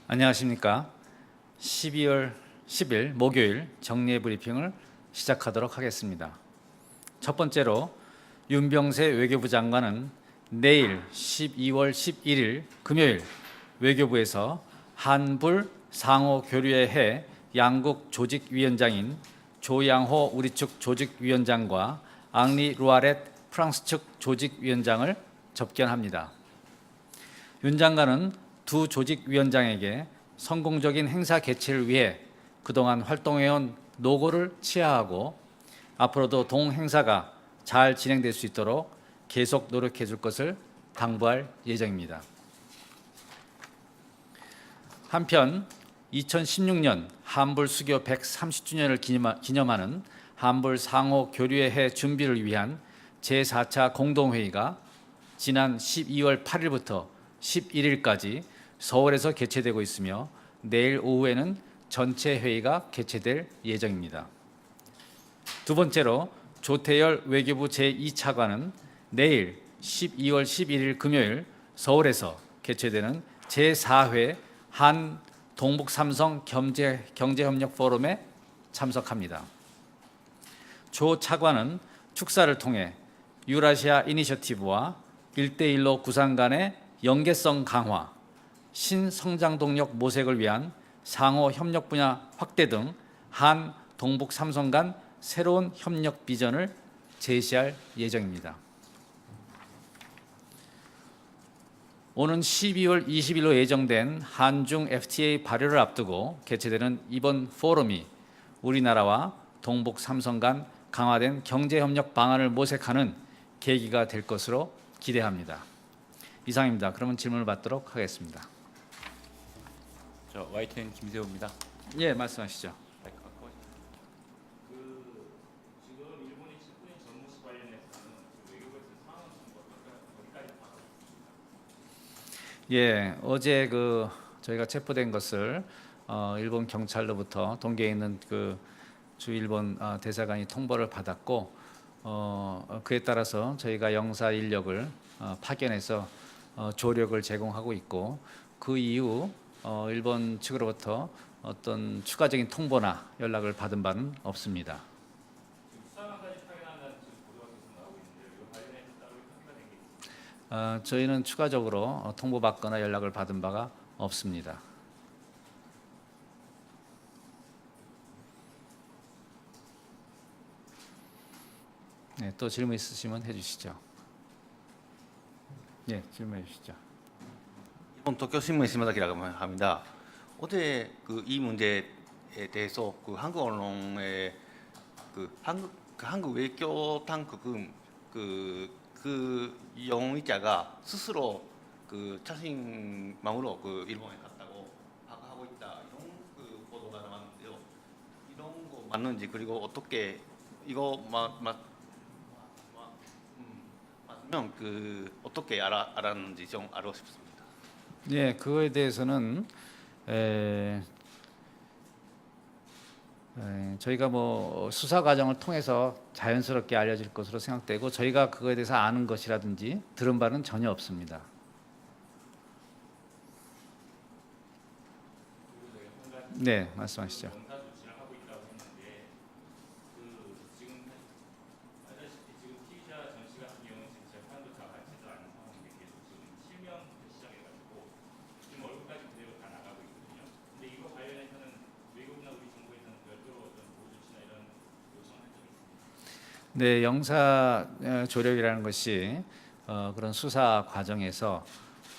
안녕하십니까. 12월 10일 목요일 정례 브리핑을 시작하도록 하겠습니다. 첫 번째로 윤병세 외교부 장관은 내일 12월 11일 금요일 외교부에서 한불 상호 교류에 해 양국 조직위원장인 조양호 우리 측 조직위원장과 앙리 루아렛 프랑스 측 조직위원장을 접견합니다. 윤 장관은 두 조직위원장에게 성공적인 행사 개최를 위해 그동안 활동해온 노고를 치하하고 앞으로도 동행사가 잘 진행될 수 있도록 계속 노력해 줄 것을 당부할 예정입니다. 한편 2016년 한불 수교 130주년을 기념하는 한불 상호 교류의 해 준비를 위한 제4차 공동회의가 지난 12월 8일부터 11일까지 서울에서 개최되고 있으며 내일 오후에는 전체 회의가 개최될 예정입니다. 두 번째로 조태열 외교부 제2차관은 내일 12월 11일 금요일 서울에서 개최되는 제4회 한 동북삼성 경제협력 포럼에 참석합니다. 조 차관은 축사를 통해 유라시아 이니셔티브와 1대1로 구상 간의 연계성 강화, 신성장 동력 모색을 위한 상호 협력 분야 확대 등 한 동북 삼성 간 새로운 협력 비전을 제시할 예정입니다. 오는 12월 20일로 예정된 한중 FTA 발효를 앞두고 개최되는 이번 포럼이 우리나라와 동북 삼성 간 강화된 경제협력 방안을 모색하는 계기가 될 것으로 기대합니다. 이상입니다. 그러면 질문을 받도록 하겠습니다. 저 YTN 김세호입니다. 예, 말씀하시죠. 지금 일본이 체포인 전무시 관련해서는 외교부에서 상황 어디까지 파악하고 있습니까? 예, 어제 저희가 체포된 것을 일본 경찰로부터 동계에 있는 주 일본 대사관이 통보를 받았고 그에 따라서 저희가 영사 인력을 파견해서 조력을 제공하고 있고 그 이후 일본 측으로부터 어떤 추가적인 통보나 연락을 받은 바는 없습니다. 수사관까지 파견한다는 지금 보도가 계속 나오고 있는데 이거 관련해서 따로 협의가 된 게 있습니까? 저희는 추가적으로 통보받거나 연락을 받은 바가 없습니다. 네, 또 질문 있으시면 해주시죠. 네, 질문해 주시죠. 일본 도쿄신문 심하다기라고 합니다. 어제 이 문제에 대해서 한국 언론의 한국 외교 당국은 그 용의자가 스스로 자신만으로 일본에 갔다고 파악하고 있다 이런 보도가 나왔는데요. 이런 거 맞는지 그리고 어떻게 이거 맞으면 어떻게 알았는지 좀 알고 싶습니다. 예, 그거에 대해서는 저희가 수사 과정을 통해서 자연스럽게 알려질 것으로 생각되고 저희가 그거에 대해서 아는 것이라든지 들은 바는 전혀 없습니다. 네, 말씀하시죠. 영사 조치를 하고 있다고 했는데 지금 알다시피 지금 피의자 전 씨 같은 경우는 지금 재판도 다 받지도 않은 상황인데 계속 지금 실명부터 시작해가지고 지금 얼굴까지 그대로 다 나가고 있거든요. 근데 이거 관련해서는 외국이나 우리 정부에서는 별도로 어떤 보호 조치나 이런 요청을 한 적이 있습니다. 네, 영사 조력이라는 것이 그런 수사 과정에서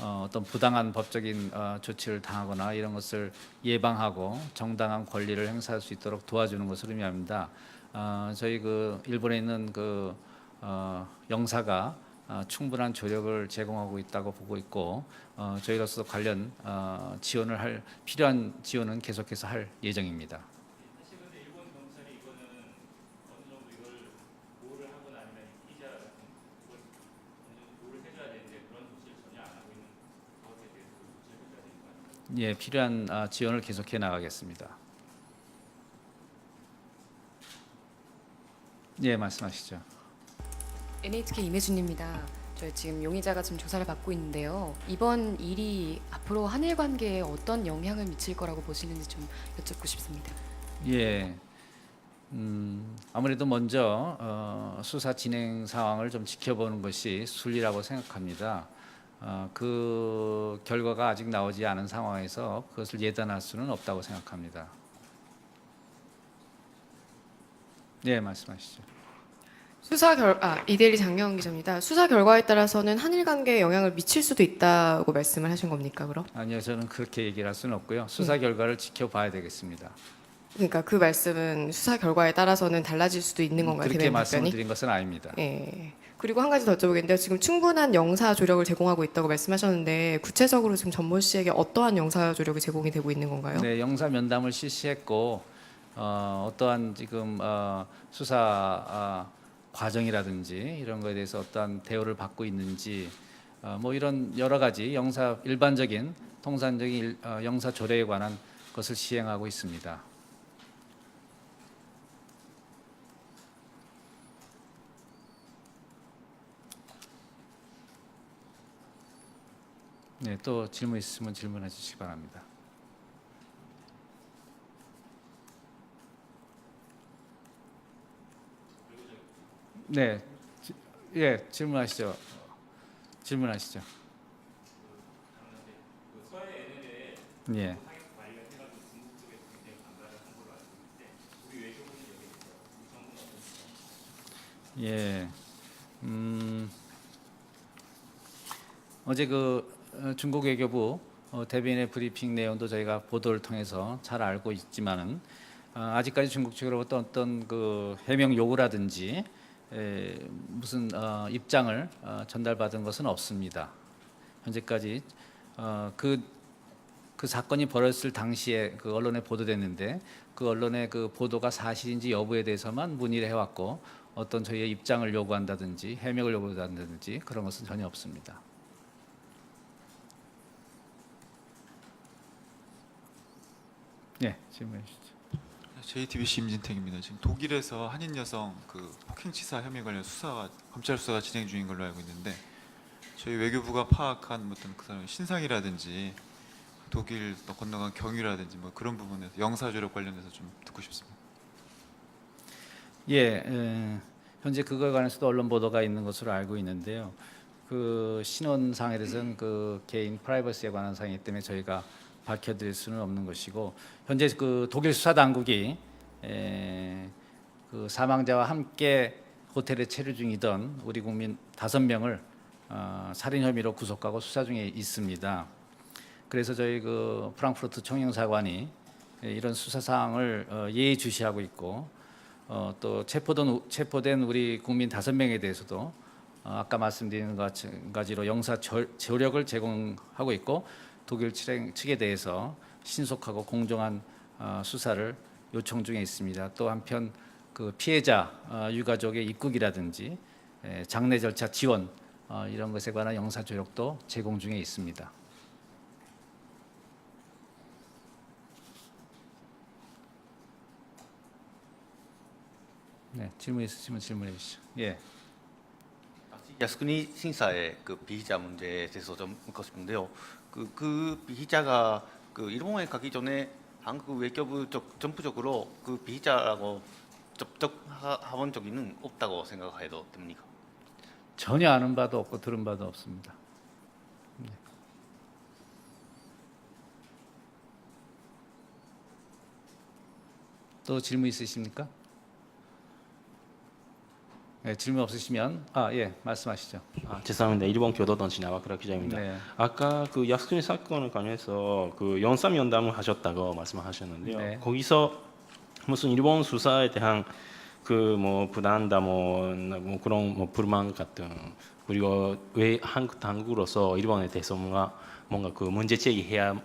어떤 부당한 법적인 조치를 당하거나 이런 것을 예방하고 정당한 권리를 행사할 수 있도록 도와주는 것을 의미합니다. 저희 일본에 있는 영사가 충분한 조력을 제공하고 있다고 보고 있고 저희로서 관련 필요한 지원은 계속해서 할 예정입니다. 사실 근데 일본 경찰이 이거는 어느 정도 이걸 보호를 하거나 아니면 피의자 같은 이걸 어느 정도 보호를 해줘야 되는데 그런 조치를 전혀 안 하고 있는 것에 대해서 조치를 해줘야 되는 거 아닙니까? 예, 필요한 지원을 계속해 나가겠습니다. 예, 말씀하시죠. NHK 임혜준입니다. 저희 지금 용의자가 지금 조사를 받고 있는데요. 이번 일이 앞으로 한일 관계에 어떤 영향을 미칠 거라고 보시는지 좀 여쭙고 싶습니다. 예. 아무래도 먼저 수사 진행 상황을 좀 지켜보는 것이 순리라고 생각합니다. 그 결과가 아직 나오지 않은 상황에서 그것을 예단할 수는 없다고 생각합니다. 네, 말씀하시죠. 이데일리 장경 기자입니다. 수사 결과에 따라서는 한일 관계에 영향을 미칠 수도 있다고 말씀을 하신 겁니까, 그럼? 아니요, 저는 그렇게 얘기를 할 수는 없고요. 수사 결과를 지켜봐야 되겠습니다. 그러니까 그 말씀은 수사 결과에 따라서는 달라질 수도 있는 건가요, 그렇게 대변인 말씀을 답변이? 드린 것은 아닙니다. 예. 그리고 한 가지 더 여쭤보겠는데요. 지금 충분한 영사 조력을 제공하고 있다고 말씀하셨는데 구체적으로 지금 전모 씨에게 어떠한 영사 조력이 제공이 되고 있는 건가요? 네, 영사 면담을 실시했고 어떠한 지금 수사 과정이라든지 이런 거에 대해서 어떠한 대우를 받고 있는지 뭐 이런 여러 가지 일반적인 통상적인 영사 조례에 관한 것을 시행하고 있습니다. 네, 또 질문 있으면 질문해 주시기 바랍니다. 네, 예, 질문하시죠. 질문하시죠. 그 서해 NLL에 예, 타격 관련해가지고 중국 쪽에서 굉장히 반발을 한 걸로 알고 있는데 우리 외교부는 여기에 대해서 우리 정부는 어떻게 예. 어제 중국 외교부 대변인의 브리핑 내용도 저희가 보도를 통해서 잘 알고 있지만은 아직까지 중국 측으로부터 어떤 그 해명 요구라든지 무슨 입장을 전달받은 것은 없습니다. 현재까지 그 사건이 벌어졌을 당시에 그 언론에 보도됐는데 그 언론의 그 보도가 사실인지 여부에 대해서만 문의를 해왔고 어떤 저희의 입장을 요구한다든지 해명을 요구한다든지 그런 것은 전혀 없습니다. 네, 질문해 주시죠. JTBC 임진택입니다. 지금 독일에서 한인 여성 그 폭행치사 혐의 관련 수사가 검찰 수사가 진행 중인 걸로 알고 있는데 저희 외교부가 파악한 어떤 그 사람의 신상이라든지 독일 건너간 경위라든지 뭐 그런 부분에서 영사 조력 관련해서 좀 듣고 싶습니다. 예, 현재 그거에 관해서도 언론 보도가 있는 것으로 알고 있는데요. 그 신원상에 대해서는 그 개인 프라이버시에 관한 사항이기 때문에 저희가 밝혀드릴 수는 없는 것이고 현재 그 독일 수사 당국이 그 사망자와 함께 호텔에 체류 중이던 우리 국민 5명을 살인 혐의로 구속하고 수사 중에 있습니다. 그래서 저희 그 프랑크푸르트 총영사관이 이런 수사 사항을 예의주시하고 있고 또 체포된 우리 국민 5명에 대해서도 아까 말씀드린 것 가지로 영사 조력을 제공하고 있고 독일 측에 대해서 신속하고 공정한 수사를 요청 중에 있습니다. 또 한편 그 피해자 유가족의 입국이라든지 장례 절차 지원 이런 것에 관한 영사 조력도 제공 중에 있습니다. 네, 질문 있으시면 질문해 주시죠. 예. 야스쿠니 신사의 그 피의자 문제에 대해서 좀 묻고 싶은데요. 그 피의자가 그 일본에 가기 전에 한국 외교부 쪽 전부적으로 그 피의자라고 접촉해본 적은 없다고 생각해도 됩니까? 전혀 아는 바도 없고 들은 바도 없습니다. 네. 또 질문 있으십니까? 네, 질문 없으시면 예, 말씀하시죠. 죄송합니다. 일본 교도단체 나와크라 기자입니다. 네. 아까 그 야스쿠니 사건을 관해서 그 영사 면담을 하셨다고 말씀하셨는데요. 네. 거기서 무슨 일본 수사에 대한 그 뭐 부담다 뭐 그런 뭐 불만 같은 그리고 왜 한국 당국으로서 일본에 대해서 뭔가 그 문제 제기해야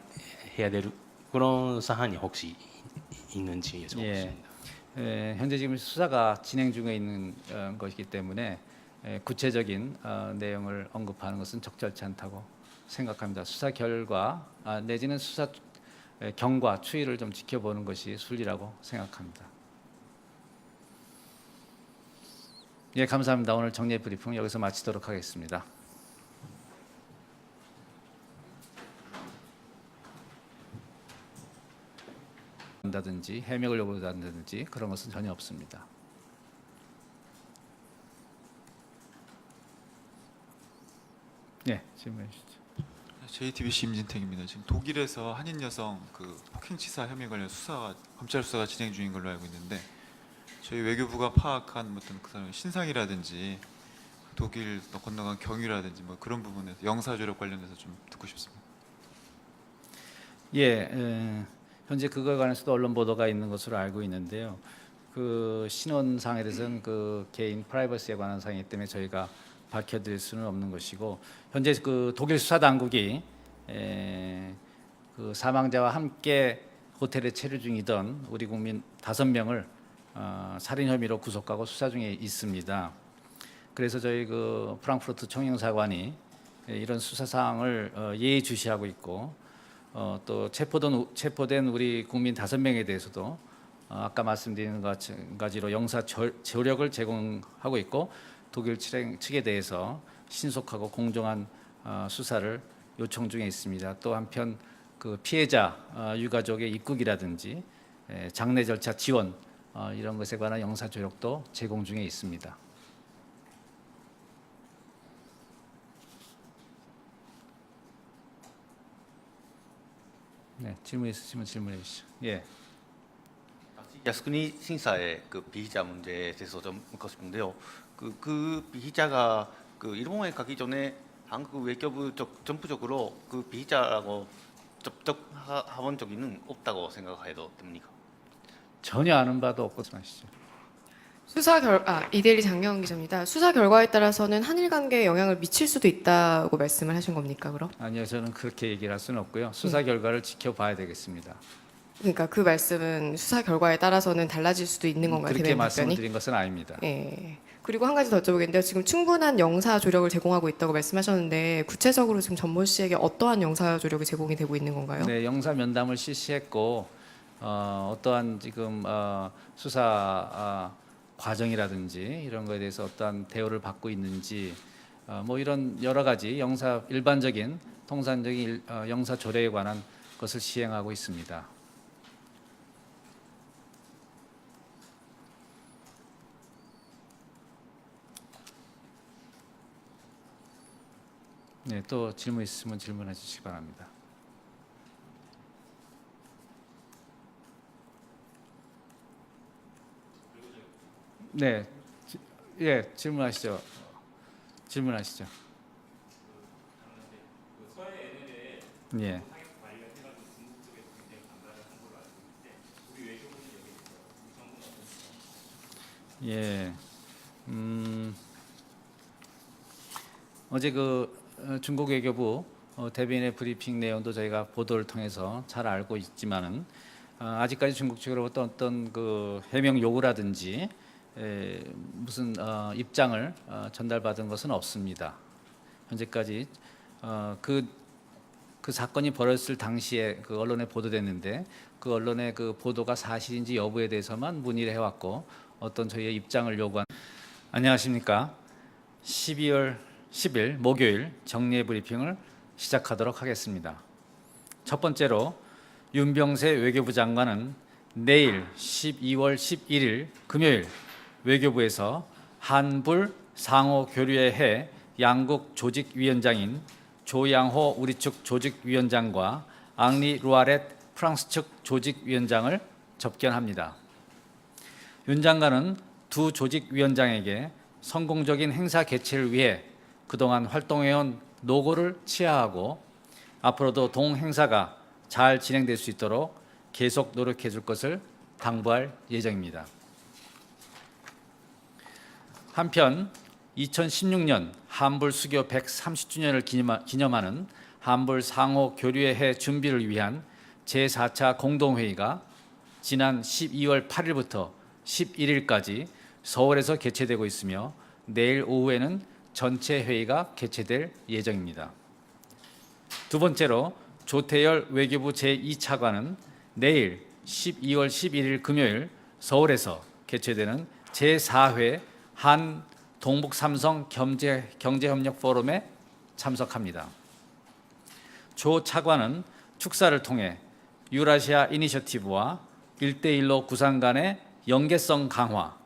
될 그런 사안이 혹시 있는지 여쭤보겠습니다. 현재 지금 수사가 진행 중에 있는 것이기 때문에 구체적인 내용을 언급하는 것은 적절치 않다고 생각합니다. 수사 결과 내지는 수사 경과 추이를 좀 지켜보는 것이 순리라고 생각합니다. 예, 감사합니다. 오늘 정례 브리핑 여기서 마치도록 하겠습니다. 한다든지 해명을 요구한다든지 그런 것은 전혀 없습니다. 네, 질문해 주시죠. JTBC 임진택입니다. 지금 독일에서 한인 여성 그 폭행치사 혐의 관련 수사가 검찰 수사가 진행 중인 걸로 알고 있는데 저희 외교부가 파악한 어떤 그 사람의 신상이라든지 독일 건너간 경위라든지 뭐 그런 부분에서 영사 조력 관련해서 좀 듣고 싶습니다. 예, 현재 그거에 관해서도 언론 보도가 있는 것으로 알고 있는데요. 그 신원상에 대해서는 그 개인 프라이버시에 관한 사항이기 때문에 저희가 밝혀드릴 수는 없는 것이고 현재 그 독일 수사 당국이 그 사망자와 함께 호텔에 체류 중이던 우리 국민 5명을 살인 혐의로 구속하고 수사 중에 있습니다. 그래서 저희 그 프랑크푸르트 총영사관이 이런 수사 사항을 예의주시하고 있고 또 체포된 우리 국민 5명에 대해서도 아까 말씀드린 것 가지로 영사 조력을 제공하고 있고 독일 측에 대해서 신속하고 공정한 수사를 요청 중에 있습니다. 또 한편 그 피해자 유가족의 입국이라든지 장례 절차 지원 이런 것에 관한 영사 조력도 제공 중에 있습니다. 네, 질문 있으시면 질문해 주시죠. 예.靖国審査의 그 피의자 문제에 대해서 좀 묻고 싶은데요. 그 피의자가 그 일본에 가기 전에 한국 외교부 쪽 전부적으로 그 피의자라고 접촉해본 적은 없다고 생각해도 됩니까? 전혀 아는 바도 없고 말씀하시죠. 이데일리 장경 기자입니다. 수사 결과에 따라서는 한일 관계에 영향을 미칠 수도 있다고 말씀을 하신 겁니까, 그럼? 아니요, 저는 그렇게 얘기를 할 수는 없고요. 수사 결과를 지켜봐야 되겠습니다. 그러니까 그 말씀은 수사 결과에 따라서는 달라질 수도 있는 건가요, 그렇게 대변인 말씀을 답변이? 드린 것은 아닙니다. 예. 그리고 한 가지 더 여쭤보겠는데요. 지금 충분한 영사 조력을 제공하고 있다고 말씀하셨는데 구체적으로 지금 전모 씨에게 어떠한 영사 조력이 제공이 되고 있는 건가요? 네, 영사 면담을 실시했고 어떠한 지금 수사 과정이라든지 이런 거에 대해서 어떠한 대우를 받고 있는지 뭐 이런 여러 가지 일반적인 통상적인 영사 조례에 관한 것을 시행하고 있습니다. 네, 또 질문 있으면 질문해 주시기 바랍니다. 네, 예, 질문하시죠. 질문하시죠. 그 서해 NLL에 예. 사격 관련해가지고 중국 쪽에서 굉장히 반발을 한 걸로 알고 있는데 우리 외교부는 여기에 대해서 우리 정부는 어떻습니까? 예, 어제 그 중국 외교부 대변인의 브리핑 내용도 저희가 보도를 통해서 잘 알고 있지만은 아직까지 중국 측으로부터 어떤 그 해명 요구라든지 무슨 입장을 전달받은 것은 없습니다. 현재까지 그 사건이 벌어졌을 당시에 그 언론에 보도됐는데 그 언론의 그 보도가 사실인지 여부에 대해서만 문의를 해왔고 어떤 저희의 입장을 요구한. 안녕하십니까? 12월 10일 목요일 정례 브리핑을 시작하도록 하겠습니다. 첫 번째로 윤병세 외교부 장관은 내일 12월 11일 금요일 외교부에서 한불 상호 교류에 해 양국 조직위원장인 조양호 우리 측 조직위원장과 앙리 루아렛 프랑스 측 조직위원장을 접견합니다. 윤 장관은 두 조직위원장에게 성공적인 행사 개최를 위해 그동안 활동해온 노고를 치하하고 앞으로도 동행사가 잘 진행될 수 있도록 계속 노력해 줄 것을 당부할 예정입니다. 한편 2016년 한불 수교 130주년을 기념하는 한불 상호 교류의 해 준비를 위한 제4차 공동회의가 지난 12월 8일부터 11일까지 서울에서 개최되고 있으며 내일 오후에는 전체 회의가 개최될 예정입니다. 두 번째로 조태열 외교부 제2차관은 내일 12월 11일 금요일 서울에서 개최되는 제4회 한 동북 삼성 경제협력 포럼에 참석합니다. 조 차관은 축사를 통해 유라시아 이니셔티브와 1대1로 구상 간의 연계성 강화,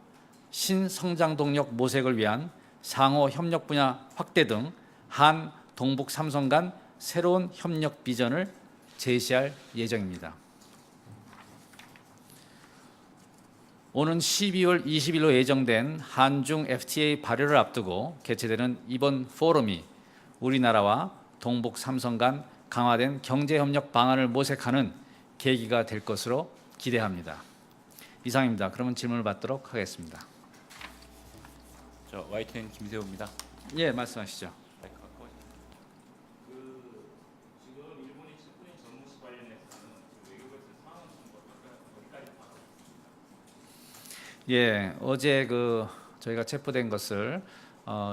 신성장 동력 모색을 위한 상호 협력 분야 확대 등 한, 동북, 삼성 간 새로운 협력 비전을 제시할 예정입니다. 오는 12월 20일로 예정된 한중 FTA 발효를 앞두고 개최되는 이번 포럼이 우리나라와 동북 삼성 간 강화된 경제협력 방안을 모색하는 계기가 될 것으로 기대합니다. 이상입니다. 그러면 질문을 받도록 하겠습니다. 저 YTN 김세호입니다. 예, 말씀하시죠. 지금 일본이 체포된 전무 씨 관련해서는 외교부에서 상황은 어디까지 파악하고 있습니까? 예, 어제 저희가 체포된 것을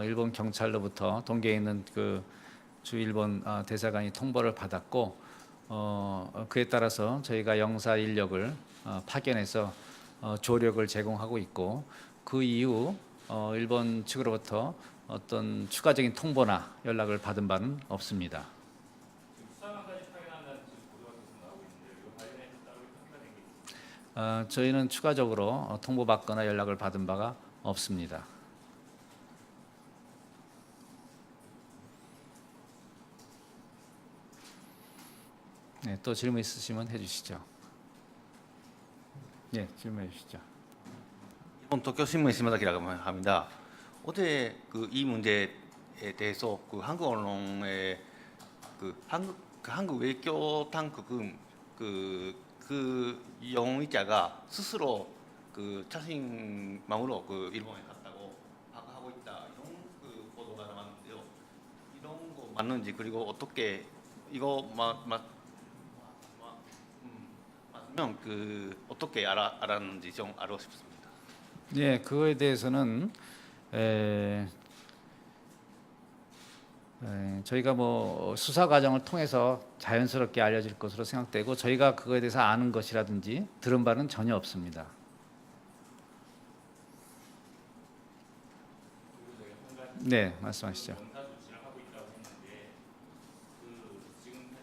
일본 경찰로부터 동계에 있는 주 일본 대사관이 통보를 받았고 그에 따라서 저희가 영사 인력을 파견해서 조력을 제공하고 있고 그 이후 일본 측으로부터 어떤 추가적인 통보나 연락을 받은 바는 없습니다. 수사관까지 파견한다는 지금 보도가 계속 나오고 있는데 이거 관련해서 따로 협의가 된 게 있습니까? 저희는 추가적으로 통보받거나 연락을 받은 바가 없습니다. 네, 또 질문 있으시면 해주시죠. 네, 질문해 주시죠. 일본 도쿄신문 심마다키라고 합니다. 어제 이 문제에 대해서 한국 언론의 한국 외교 당국은 그 용의자가 스스로 자신만으로 일본에 갔다고 하고 있다 이런 보도가 나왔는데요. 이런 거 맞는지 그리고 어떻게 이거 맞으면 어떻게 알았는지 좀 알고 싶습니다. 네, 그거에 대해서는 저희가 수사 과정을 통해서 자연스럽게 알려질 것으로 생각되고 저희가 그거에 대해서 아는 것이라든지 들은 바는 전혀 없습니다. 네, 말씀하시죠. 영사 조치를 하고 있다고 했는데 지금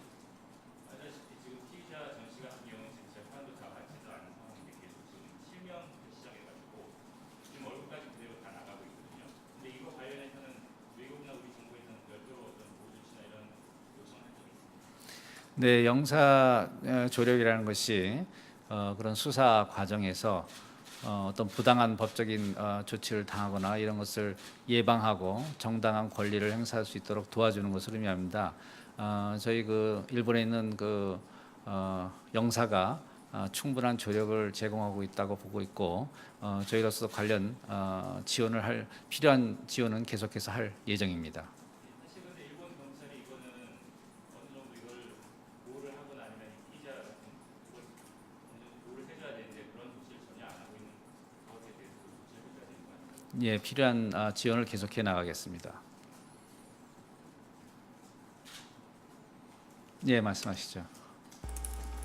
알다시피 지금 피의자 전 씨 같은 경우는 지금 재판도 다 받지도 않은 상황인데 계속 지금 실명부터 시작해가지고 지금 얼굴까지 그대로 다 나가고 있거든요. 근데 이거 관련해서는 외국이나 우리 정부에서는 별도로 어떤 보호 조치나 이런 요청한 적이 있습니까? 네, 영사 조력이라는 것이 그런 수사 과정에서 어떤 부당한 법적인 조치를 당하거나 이런 것을 예방하고 정당한 권리를 행사할 수 있도록 도와주는 것을 의미합니다. 저희 일본에 있는 영사가 충분한 조력을 제공하고 있다고 보고 있고 저희로서 관련 필요한 지원은 계속해서 할 예정입니다. 사실 근데 일본 경찰이 이거는 어느 정도 이걸 보호를 하거나 아니면 피의자 같은 이걸 어느 정도 보호를 해줘야 되는데 그런 조치를 전혀 안 하고 있는 것에 대해서 조치를 해줘야 되는 거 아닙니까? 예, 필요한 지원을 계속해 나가겠습니다. 예, 말씀하시죠.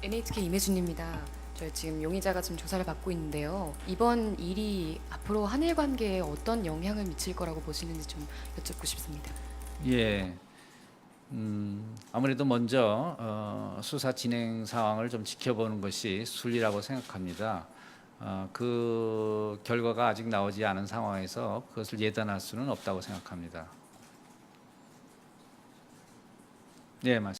NHK 임혜준입니다. 저희 지금 용의자가 지금 조사를 받고 있는데요. 이번 일이 앞으로 한일 관계에 어떤 영향을 미칠 거라고 보시는지 좀 여쭙고 싶습니다. 예, 아무래도 먼저 수사 진행 상황을 좀 지켜보는 것이 순리라고 생각합니다. 그 결과가 아직 나오지 않은 상황에서 그것을 예단할 수는 없다고 생각합니다. 네, 맞습니다.